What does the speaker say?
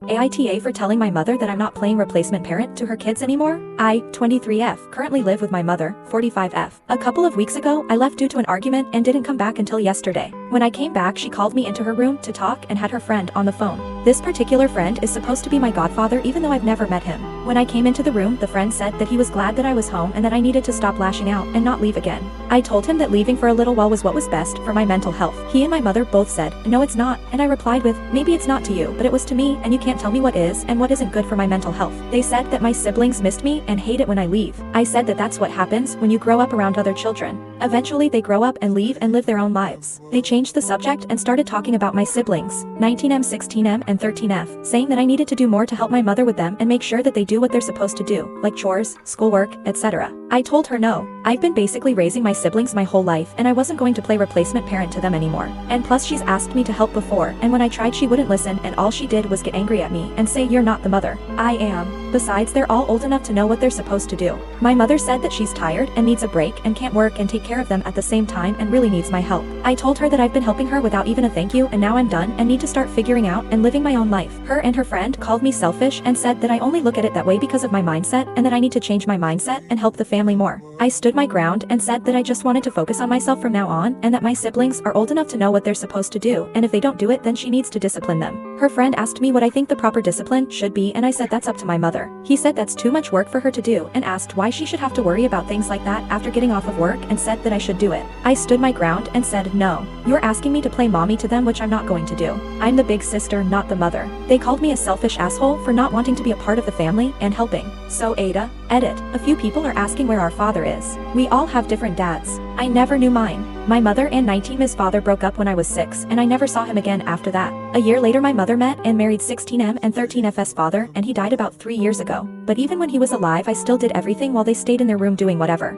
AITA for telling my mother that I'm not playing replacement parent to her kids anymore. I, 23F, currently live with my mother, 45F. A couple of weeks ago, I left due to an argument and didn't come back until yesterday. When I came back, she called me into her room to talk and had her friend on the phone. This particular friend is supposed to be my godfather even though I've never met him. When I came into the room, the friend said that he was glad that I was home and that I needed to stop lashing out and not leave again. I told him that leaving for a little while was what was best for my mental health. He and my mother both said, "No, it's not," and I replied with, "Maybe it's not to you, but it was to me, and you can't tell me what is and what isn't good for my mental health." They said that my siblings missed me and hate it when I leave. I said that that's what happens when you grow up around other children. Eventually they grow up and leave and live their own lives. They changed the subject and started talking about my siblings, 19M, 16M, and 13F, saying that I needed to do more to help my mother with them and make sure that they do what they're supposed to do, like chores, schoolwork, etc. I told her no. I've been basically raising my siblings my whole life and I wasn't going to play replacement parent to them anymore. And plus she's asked me to help before, and when I tried she wouldn't listen and all she did was get angry at me and say, "You're not the mother." I am. Besides, they're all old enough to know what they're supposed to do. My mother said that she's tired and needs a break and can't work and take care of them at the same time and really needs my help. I told her that I've been helping her without even a thank you and now I'm done and need to start figuring out and living my own life. Her and her friend called me selfish and said that I only look at it that way because of my mindset and that I need to change my mindset and help the family more. I stood my ground and said that I just wanted to focus on myself from now on and that my siblings are old enough to know what they're supposed to do, and if they don't do it then she needs to discipline them. Her friend asked me what I think the proper discipline should be and I said that's up to my mother. He said that's too much work for her to do and asked why she should have to worry about things like that after getting off of work and said that I should do it. I stood my ground and said no. You're asking me to play mommy to them, which I'm not going to do. I'm the big sister, not the mother. They called me a selfish asshole for not wanting to be a part of the family and helping. So AITAH, edit. A few people are asking where our father is. We all have different dads. I never knew mine. My mother and 19M's father broke up when I was 6 and I never saw him again after that. A year later my mother met and married 16M and 13F's father and he died about 3 years ago. But even when he was alive I still did everything while they stayed in their room doing whatever.